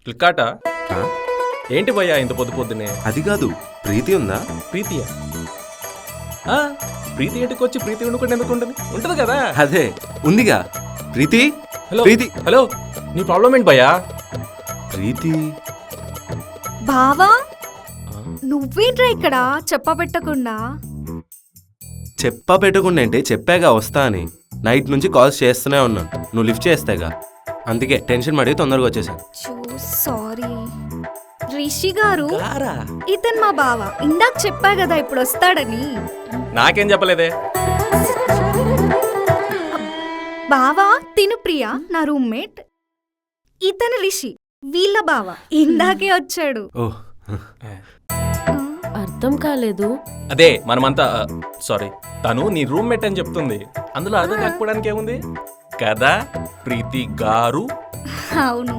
ఫ్లిప్కార్టా? ఆ? ఏంటి భయ్యా ఇంత పొద్దు పొద్దునే? అది కాదు, ప్రీతి ఉందా? ప్రీతియా? ఆ, ప్రీతి ఇంటికి వచ్చి ప్రీతి ఉండకుండా ఎందుకు ఉంటుంది? ఉంటుంది కదా. అదే ఉందిగా. ప్రీతి, హలో ప్రీతి. హలో, నీ ప్రాబ్లం ఏంటి భయ్యా? ప్రీతి బావా నువ్వేంట్రా ఇక్కడ చెప్పబెట్టకుండా? చెప్పా పెట్టకుండా అంటే చెప్పాగా వస్తా అని. నైట్ నుంచి కాల్స్ చేస్తూనే ఉన్నాను, నువ్వు లిఫ్ట్ చేస్తేగా. అందుకే టెన్షన్ పడి తొందరగా వచ్చేసాను. సారీ రిషి గారు, రారా. ఇతను మా బావ. ఇందాక చెప్పా కదా ఇప్పుడు వస్తాడని. నాకేం చెప్పలేదే. బావా తిను ప్రియా, నా రూమ్మేట్. ఇతను రిషి, వీళ్ళ బావ. ఇందాకే వచ్చాడు. ఓహ్, అర్థం కాలేదు. అదే మనమంతా సారీ, తను నీ రూమ్మేట్ అని చెప్తుంది. అందులో అర్థం కాకపోవడానికి ఏముంది కదా ప్రీతి గారు అవును.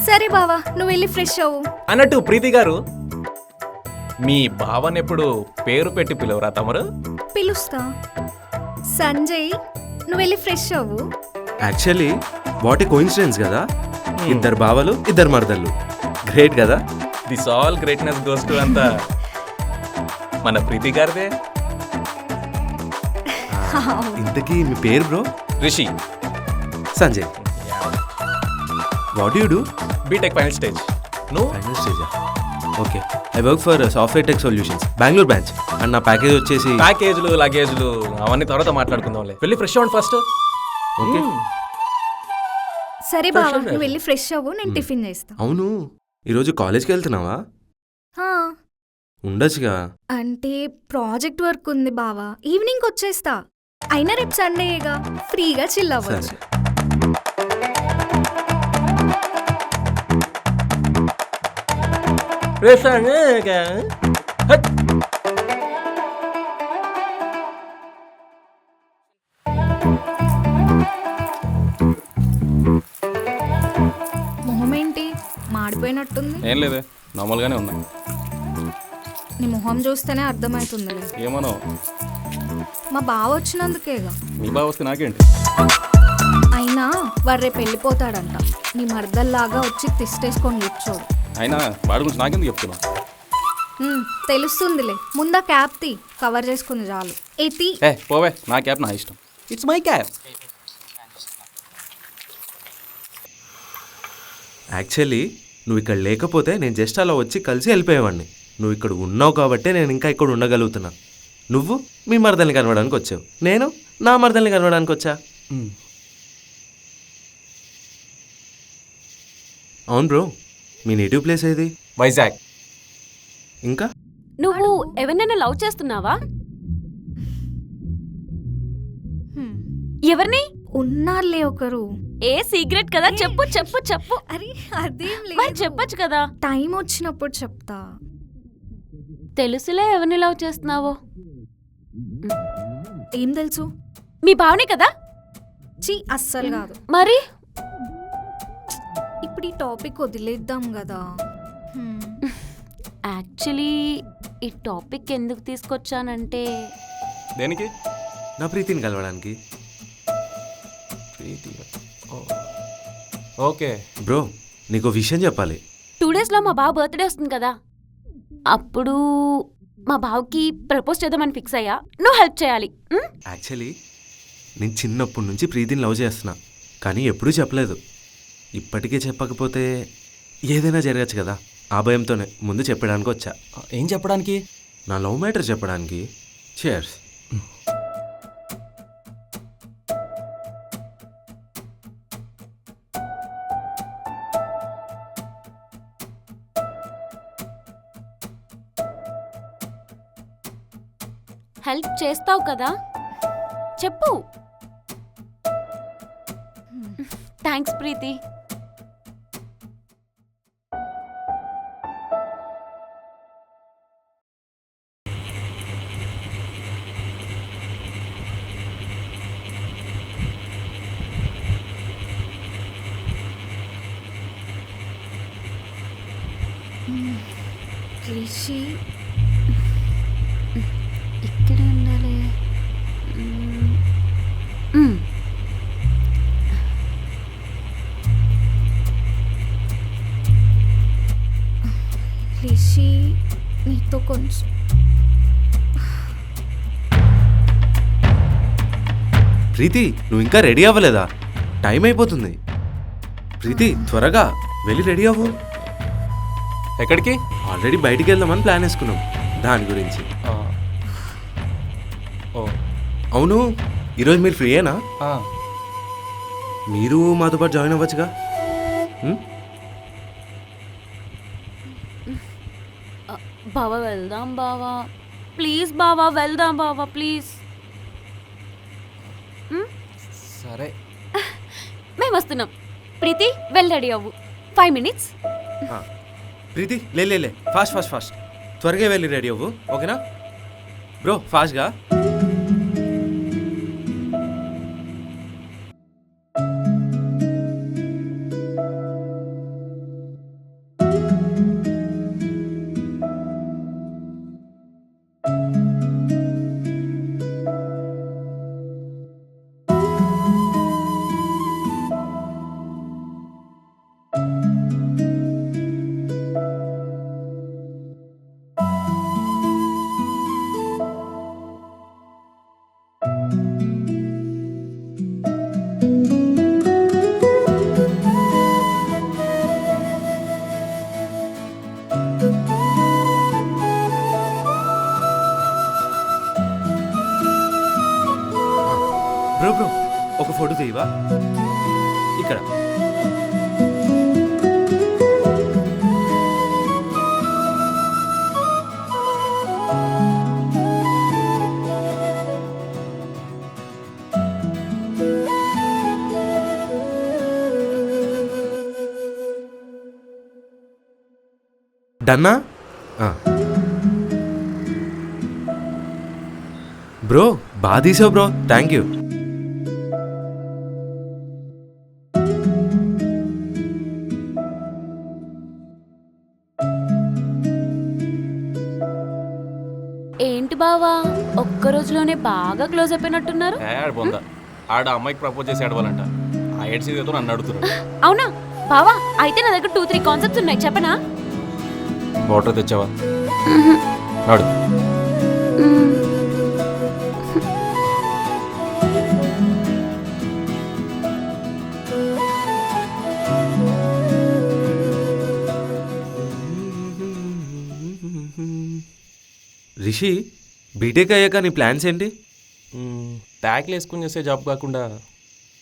సరే బావా, నువ్వు వెళ్ళి ఫ్రెష్ అవ్వు. అన్నట్టు ప్రీతి గారు, మీ భావనెప్పుడు పేరు పెట్టి పిలవరా తమరు? పిలుస్తా. సంజయ్, నువ్వు వెళ్ళి ఫ్రెష్ అవ్వు. యాక్చువల్లీ వాట్ ఏ కోఇన్సిడెన్స్ కదా. ఇద్దరు బావలు, ఇద్దరు మరదళ్ళు. గ్రేట్ కదా. This all greatness goes to అంతా మన ప్రీతి గారిదే. ఇంతకీ మీ పేరు bro? Rishi. Sanjay. What you do? BTech final stage. నువ్వు? ఫైనల్ స్టేజా? Okay, I work for software tech solutions, Bengaluru branch. And నా ప్యాకేజ్ వచ్చేసి ప్యాకేజీలు లగేజ్లు అవన్నీ తర్వాత మాట్లాడుకుందాంలే. వెళ్ళి ఫ్రెష్ అవ్వండి ఫస్ట్. ఓకే. సరే బావా, నువ్వు వెళ్ళి ఫ్రెష్ అవ్వు, నేను టిఫిన్ చేస్తా. అవును, ఈరోజు కాలేజ్కి వెళ్తున్నావా? హా, ఉండొచ్చుగా. అంటే ప్రాజెక్ట్ వర్క్ ఉంది బావా, ఈవినింగ్ వచ్చేస్తా. అయినా రేపు సండేగా, ఫ్రీగా చిల్ అవ్వచ్చు. సరే. మొహం ఏంటి మాడిపోయినట్టుంది? ఏం లేదే, నార్మల్గానే ఉన్నా. నీ మొహం చూస్తేనే అర్థమవుతుందిలే. ఏమనో మా బావ వచ్చినందుకేగా. మీ బావ వస్తే నాకేంటి? అయినా వాడు రేపు వెళ్ళిపోతాడంట. నీ మర్దల్లాగా వచ్చి తిష్టేసుకొని కూర్చోడు. అయినా వాడి గురించి నాకెందుకు చెప్తున్నా? తెలుస్తుందిలే. ముందా క్యాప్ తీ, కవర్ చేసుకుంది చాలు. ఎతి ఏ పోవే, నా క్యాప్ నా ఇష్టం. It's my cap. యాక్చువల్లీ నువ్వు ఇక్కడ లేకపోతే నేను జస్ట్ అలా వచ్చి కలిసి వెళ్ళిపోయేవాడిని. నువ్వు ఇక్కడ ఉన్నావు కాబట్టే నేను ఇంకా ఇక్కడ ఉండగలుగుతున్నా. నువ్వు మీ మరదల్ని కనవడానికి వచ్చావు, నేను నా మరదల్ని కనవడానికి వచ్చా. అవును బ్రో, మీ నేటివ్ ప్లేస్ ఏది? వైజాగ్. ఇంకా నువ్వు ఎవరినైనా లవ్ చేస్తున్నావా? ఎవరిని? ఉన్నారులే ఒకరు. ఏ సీక్రెట్ కదా, చెప్పు చెప్పు చెప్పు. అరే అదేం మరి లేదు, చెప్పొచ్చు కదా. టైం వచ్చినప్పుడు చెప్తా. తెలుసులే ఎవరిని లవ్ చేస్తున్నావో. ఏం తెలుసు? మీ భావనే కదా. చి అస్సలు కాదు. మరి ఇప్పుడు ఈ టాపిక్ వదిలేద్దాం కదా. యాక్చువల్లీ ఈ టాపిక్ ఎందుకు తీసుకొచ్చానంటే, దేనికి? నా ప్రీతిని కలవడానికి. ప్రీతి. ఓకే బ్రో, నీకు విషయం చెప్పాలి. 2 daysలో మా బావ బర్త్డే వస్తుంది కదా. అప్పుడు మా బావకి ప్రపోజ్ చేద్దామని ఫిక్స్ అయ్యా. నువ్వు హెల్ప్ చేయాలి. యాక్చువల్లీ నేను చిన్నప్పటి నుంచి ప్రీతిని లవ్ చేస్తున్నా, కానీ ఎప్పుడూ చెప్పలేదు. ఇప్పటికే చెప్పకపోతే ఏదైనా జరగచ్చు కదా. ఆ భయంతోనే ముందు చెప్పడానికి వచ్చా. ఏం చెప్పడానికి? నా లవ్ మ్యాటర్ చెప్పడానికి. చేర్స్. హెల్ప్ చేస్తావు కదా, చెప్పు. థ్యాంక్స్ ప్రీతి. రిషి ఇక్కడే ఉండాలి. సౌండ్స్. ప్రీతి నువ్వు ఇంకా రెడీ అవ్వలేదా? టైం అయిపోతుంది. ప్రీతి త్వరగా వెళ్ళి రెడీ అవ్వు. ఎక్కడికి? ఆల్రెడీ బయటికి వెళ్దామని ప్లాన్ వేసుకున్నాం దాని గురించి. ఆ. ఓ. అవును, ఈరోజు మీరు ఫ్రీయేనా? ఆ. మీరు మాతో పాటు జాయిన్ అవ్వచ్చుగా. బావా వెళ్దాం బావా, ప్లీజ్ బావా వెళ్దాం బావా ప్లీజ్. సరే. మేము వస్తున్నాం. ప్రీతి వెళ్ళి రెడీ అవ్వు. 5 minutes. ప్రీతి లే ఫాస్ట్ ఫాస్ట్ ఫాస్ట్ త్వరగా వెళ్ళి రెడీ అవ్వు, ఓకేనా బ్రో? ఫాస్ట్గా. బ్రో బ్రో ఒక ఫోటో తీయవా? ఇక్కడ. డన్నా? బ్రో బాగా తీసావు బ్రో, థ్యాంక్ యూ. ఏంటి బావా ఒక్క రోజులోనే బాగా క్లోజ్ అయిపోయినట్టున్నారు? బొందా ఆడ అమ్మాయికి ప్రపోజ్ చేసి ఆడవాలంట. ఆ ఏడ్స్ ఏదో నన్ను అడుగుతున్నాడు. అవునా బావా? అయితే నా దగ్గర 2-3 కాన్సెప్ట్స్ ఉన్నాయి, చెప్పనా? వాటర్ తెచ్చావా? నాడు. రిషి, బీటెక్ అయ్యాక నీ ప్లాన్స్ ఏంటి? ట్యాక్లు వేసుకుని చేసే జాబ్ కాకుండా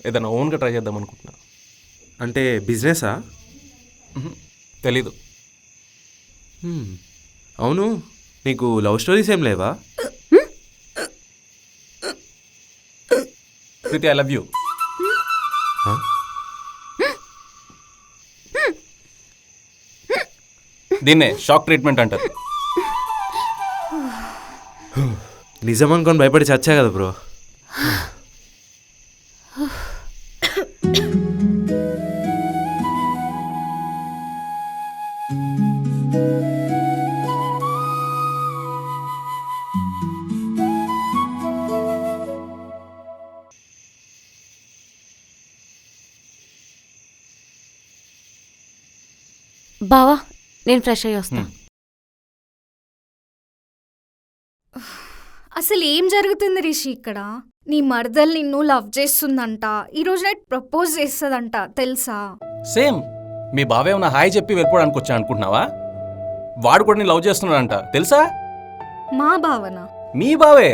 ఏదైనా ఓన్గా ట్రై చేద్దాం అనుకుంటున్నా. అంటే బిజినెసా? తెలీదు. అవును, నీకు లవ్ స్టోరీస్ ఏం లేవా? ప్రీతి, ఐ లవ్ యూ. దీన్నే షాక్ ట్రీట్మెంట్ అంటారు. నిజం అనుకొని భయపడి చచ్చా కదా బ్రో. బావా నేను ఫ్రెష్ అయ్యి వస్తా. అసలు ఏం జరుగుతుంది రిషి ఇక్కడ? నీ మరదలు నిన్ను లవ్ చేస్తుందంట, ఈరోజు నైట్ ప్రపోజ్ చేస్తుందంట, తెలుసా? సేమ్ మీ బావే ఉన్న హాయ్ చెప్పి వెళ్ళిపోవడానికి వచ్చా అనుకుంటున్నావా? వాడు కూడా నేను లవ్ చేస్తున్నాడంట, తెలుసా? మా భావన? మీ బావే.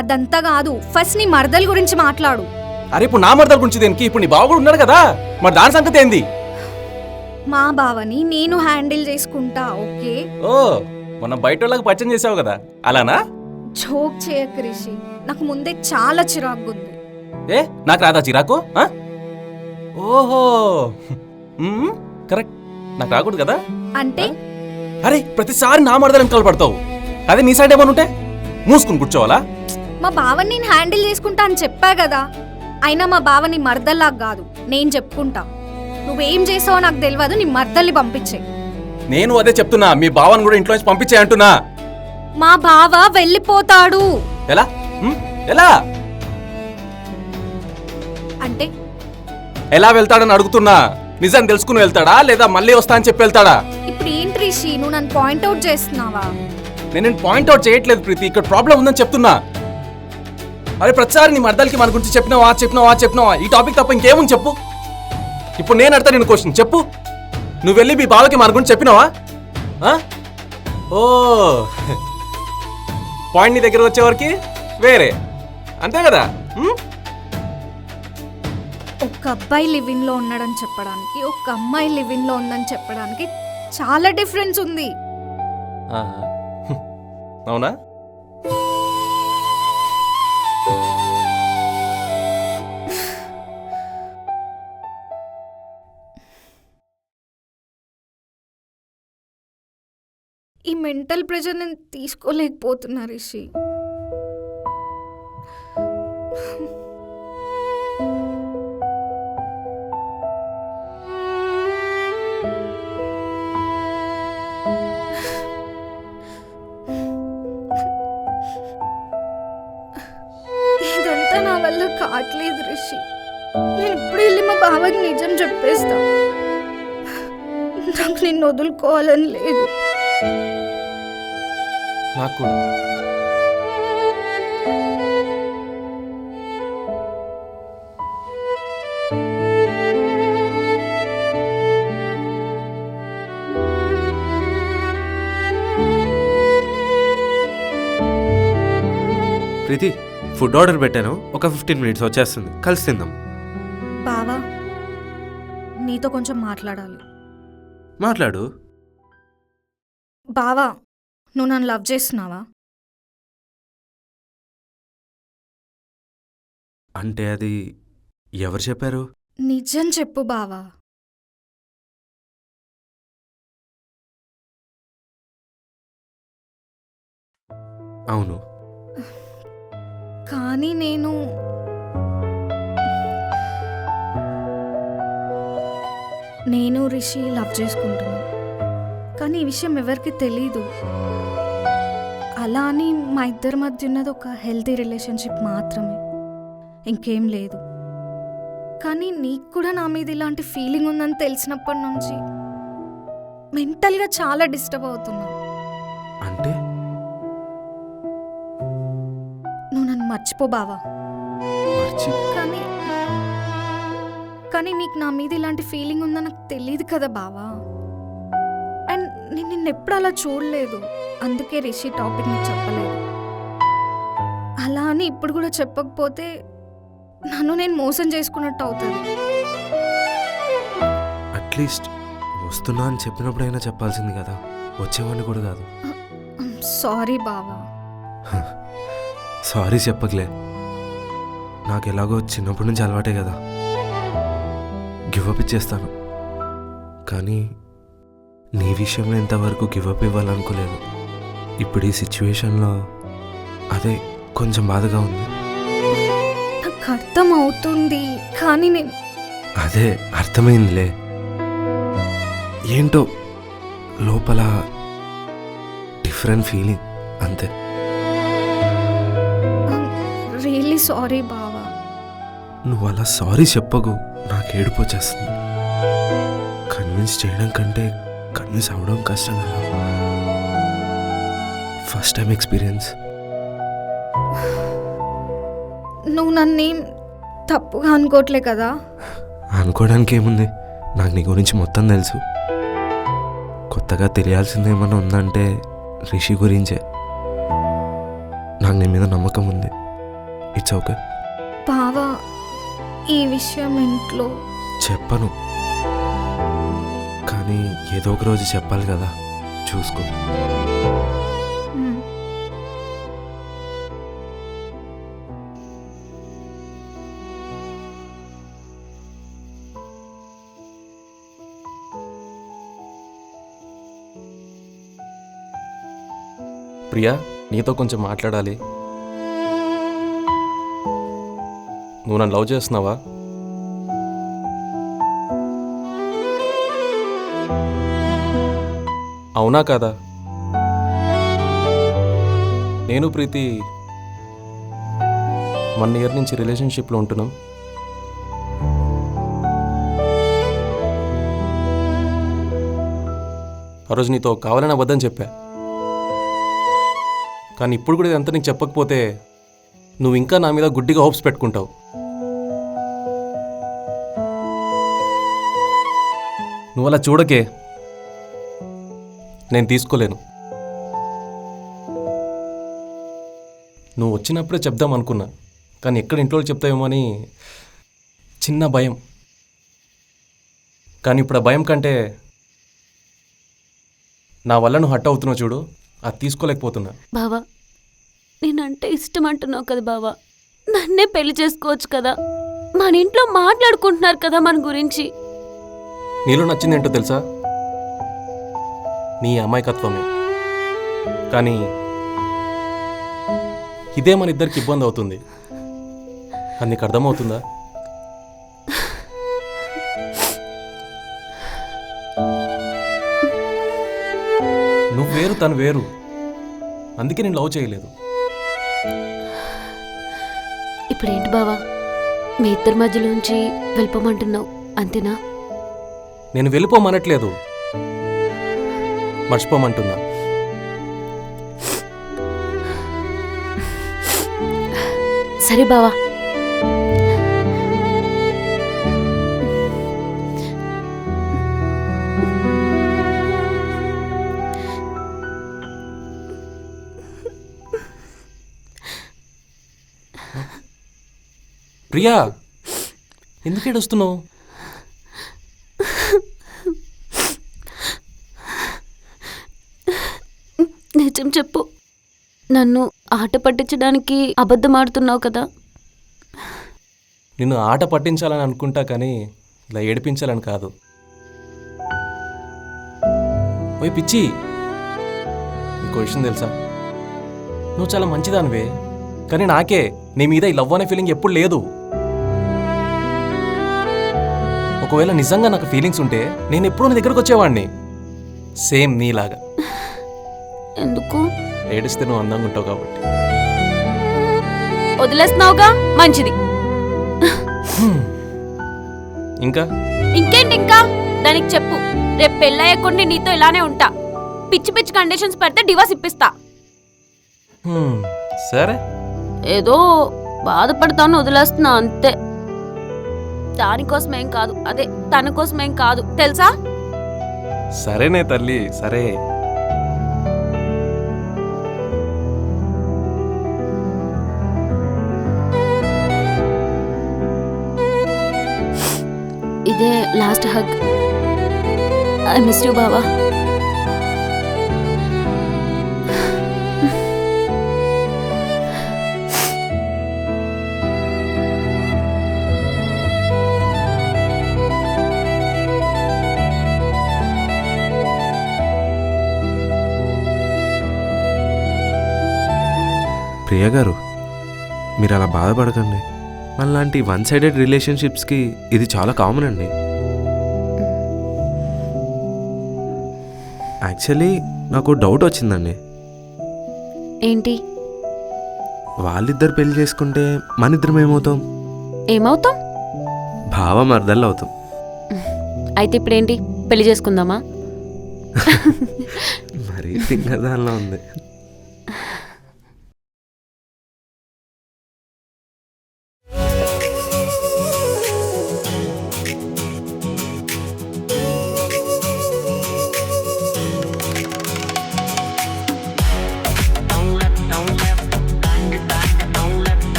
అదంతా కాదు, ఫస్ట్ నీ మరదల గురించి మాట్లాడు. అరే ఇప్పుడు నా మరదల గురించి దేనికి? ఇప్పుడు నీ బావ కూడా ఉన్నాడు కదా, మరి దాని సంగతి ఏంది? మా బావని నేను హ్యాండిల్ చేసుకుంటా, ఓకే? ఓ, మొన్న బయట వాళ్ళకి పరిచయం చేసావు కదా, అలానా? జోక్ చేయకు రిషి, నాకు ముందే చాలా చిరాకుగా ఉంది. ఏ నాకు రాదా చిరాకు? ఓహో కరెక్ట్, నాకు రాకూడదు కదా. అంటే అరే ప్రతిసారి నా మరదలు వెనకాల పడతావు, అదే నీ సైడ్ ఏమని ఉంటే మూసుకుని కూర్చోవాలా? మా బావని నేను హ్యాండిల్ చేసుకుంటా అని చెప్పా కదా. అయినా మా బావని మరదల్లాగా కాదు, నేను చెప్పుకుంటా. నువ్వేం చేసావో నాకు తెలియదు, నీ మరదల్ని పంపించే. నేను అదే చెప్తున్నా, మీ బావని కూడా ఇంట్లో నుంచి పంపించే అంటున్నా. మా బావ వెళ్ళిపోతాడు. ఎలా? ఎలా అంటే ఎలా వెళ్తాడని అడుగుతున్నా. నిజం తెలుసుకుని వెళ్తాడా లేదా మళ్ళీ వస్తా అని చెప్పి వెళ్తాడా? ఇప్పుడు ఏంటి రిషి, నువ్వు నన్ను పాయింట్అవుట్ చేస్తున్నావా? నేను పాయింట్అవుట్ చేయట్లేదు ప్రీతి, ఇక్కడ ప్రాబ్లం ఉందని చెప్తున్నా. అరే ప్రతిసారి నీ మర్దలకి మన గురించి చెప్పినావా ఈ టాపిక్ తప్ప ఇంకేముంది చెప్పు. ఇప్పుడు నేను అడతా నేను క్వశ్చన్ చెప్పు. నువ్వు వెళ్ళి మీ బావకి మన గురించి చెప్పినావా? ఓ పాయింట్ నీ దగ్గర వచ్చేవరకు వేరే, అంతే కదా? ఒక అబ్బాయి లివింగ్ లో ఉన్నాడని చెప్పడానికి, ఒక అమ్మాయి లివింగ్ లో ఉందని చెప్పడానికి చాలా డిఫరెన్స్ ఉంది. అవునా? ఈ మెంటల్ ప్రెషర్ నేను తీసుకోలేకపోతున్నా రిషి. ఇదంతా నా వల్ల కావట్లేదు రిషి. నేను ఇప్పుడు వెళ్ళి మా బావకి నిజం చెప్పేస్తా. నాకు నిన్ను వదులుకోవాలని లేదు. నాకు కూడా. ప్రీతి, ఫుడ్ ఆర్డర్ పెట్టాను, ఒక 15 minutes వచ్చేస్తుంది, కలిసి తిందాం. బావా, నీతో కొంచెం మాట్లాడాలి. మాట్లాడు. బావా, నువ్వు నన్ను లవ్ చేస్తున్నావా? అంటే అది ఎవరు చెప్పారు? నిజం చెప్పు బావా. అవును. కానీ నేను రిషి లవ్ చేసుకుంటున్నాను. కానీ ఈ విషయం ఎవరికి తెలీదు. అలా అని మా ఇద్దరి మధ్య ఉన్నది ఒక హెల్తీ రిలేషన్షిప్ మాత్రమే, ఇంకేం లేదు. కానీ నీకు కూడా నా మీద ఇలాంటి ఫీలింగ్ ఉందని తెలిసినప్పటి నుంచి మెంటల్గా చాలా డిస్టర్బ్ అవుతున్నా. అంటే నువ్వు నన్ను మర్చిపో బావా. కానీ నీకు నా మీద ఇలాంటి ఫీలింగ్ ఉందని నాకు తెలియదు కదా బావా. అండ్ నేను నిన్ను ఎప్పుడు అలా చూడలేదు, అందుకే రిషి టాపిక్ నీకు చెప్పలేదు. అలా అని ఇప్పుడు కూడా చెప్పకపోతే నన్ను నేను మోసం చేసుకున్నట్టు అవుతుంది. అట్లీస్ట్ వస్తున్నా అని చెప్పినప్పుడైనా చెప్పాల్సింది కదా, వచ్చేవాడిని కూడా కాదు. సారీ బావా. సారీ చెప్పకలే, నాకు ఎలాగో చిన్నప్పటి నుంచి అలవాటే కదా, గివప్ ఇచ్చేస్తాను. కానీ నీ విషయంలో ఇంతవరకు గివప్ ఇవ్వాలనుకోలేదు. ఇప్పుడు ఈ సిచ్యువేషన్లో అదే కొంచెం బాధగా ఉంది. నాకు అర్థం అవుతుంది, కానీ నేను అదే అర్థమైందిలే. ఏంటో లోపల డిఫరెంట్ ఫీలింగ్, అంతే. రియల్లీ సారీ బావా. నువ్వు అలా సారీ చెప్పకు, నాకు ఏడుపు వచ్చేస్తుంది. కన్విన్స్ చేయడం కంటే కన్విన్స్ అవ్వడం కష్టం కదా. First time experience. నువ్వు నన్నేం తప్పుగా అనుకోవట్లే కదా? అనుకోవడానికి ఏముంది, నాకు నీ గురించి మొత్తం తెలుసు. కొత్తగా తెలియాల్సింది ఏమన్నా ఉందంటే రిషి గురించే. నాకు నీ మీద నమ్మకం ఉంది. It's okay. బావా, ఈ విషయం ఇంట్లో చెప్పను, కానీ ఏదో ఒక రోజు చెప్పాలి కదా, చూసుకో. ప్రియా, నీతో కొంచెం మాట్లాడాలి. నువ్వు నన్ను లవ్ చేస్తున్నావా? అవునా కాదా? నేను ప్రీతి 1 year నుంచి రిలేషన్షిప్లో ఉంటున్నాం. ఆ రోజు నీతో కావాలని అబద్ధం చెప్పా. కానీ ఇప్పుడు కూడా ఇదంతా నీకు చెప్పకపోతే నువ్వు ఇంకా నా మీద గుడ్డిగా హోప్స్ పెట్టుకుంటావు. నువ్వు అలా చూడకే, నేను తీసుకోలేను. నువ్వు వచ్చినప్పుడే చెప్దాం అనుకున్నా, కానీ ఎక్కడ ఇంట్లో చెప్తావేమో అని చిన్న భయం. కానీ ఇప్పుడు ఆ భయం కంటే నా వల్ల నువ్వు హట్ అవుతున్నావు చూడు, అది తీసుకోలేకపోతున్నా. బావా, నేనంటే ఇష్టం అంటున్నావు కదా బావా, నన్నే పెళ్లి చేసుకోవచ్చు కదా. మన ఇంట్లో మాట్లాడుకుంటున్నారు కదా మన గురించి. నీలో నచ్చింది ఏంటో తెలుసా? నీ అమాయకత్వమే. కానీ ఇదే మన ఇద్దరికి ఇబ్బంది అవుతుంది. అది నీకు అర్థమవుతుందా? నువ్వు వేరు, తను వేరు. అందుకే నేను లవ్ చేయలేదు. ఇప్పుడేంటి బావా, మీ ఇద్దరి మధ్యలోంచి వెళ్ళిపోమంటున్నావు అంతేనా? నేను వెళ్ళిపోమనట్లేదు, మర్చిపోమంటున్నా. సరే బావా. ప్రియా, ఎందుకు ఏడుస్తున్నావు? నిజం చెప్పు, నన్ను ఆట పట్టించడానికి అబద్ధం ఆడుతున్నావు కదా. నిన్ను ఆట పట్టించాలని అనుకుంటా, కానీ ఇలా ఏడిపించాలని కాదు. ఓయ్ పిచ్చి, నీకు విషయం తెలుసా? నువ్వు చాలా మంచిదానివే, కానీ నాకే నీ మీద ఈ లవ్ అనే ఫీలింగ్ ఎప్పుడు లేదు. ఒకవేళ నిజంగా నాకు ఫీలింగ్స్ ఉంటే నేను ఎప్పుడూ నీ దగ్గరకు వచ్చేవాడిని, సేమ్ నీలాగా. ఎందుకు? ఏడిస్తే నువ్వు అందంగా ఉంటావు కాబట్టి. వదిలేస్తున్నావుగా, మంచిది. ఇంకా ఇంకేంటి ఇంకా? దానికి చెప్పు, రేపు పెళ్ళయ్యకుండా నీతో ఇలానే ఉంటా. పిచ్చి పిచ్చి కండిషన్స్ పెడితే డివోర్స్ ఇప్పిస్తా. సరే, ఏదో బాధపడతాను, వదిలేస్తున్నా అంతే. దానికోసమేం కాదు, అదే తన కోసమేం కాదు, తెలుసా? సరేనే తల్లి, సరే. ఇదే last hug. I miss you బావా. ప్రియ గారు, మీరు అలా బాధపడకండి. మనలాంటి వన్ సైడెడ్ రిలేషన్షిప్స్కి ఇది చాలా కామన్ అండి. యాక్చువల్లీ నాకు డౌట్ వచ్చిందండి. ఏంటి? వాళ్ళిద్దరు పెళ్లి చేసుకుంటే మన ఇద్దరం ఏమవుతాం? ఏమవుతాం? భావ మర్దళ్ళు అవుతాం. అయితే ఇప్పుడేంటి, పెళ్లి చేసుకుందామా? మరీ తింగదానిలో ఉంది.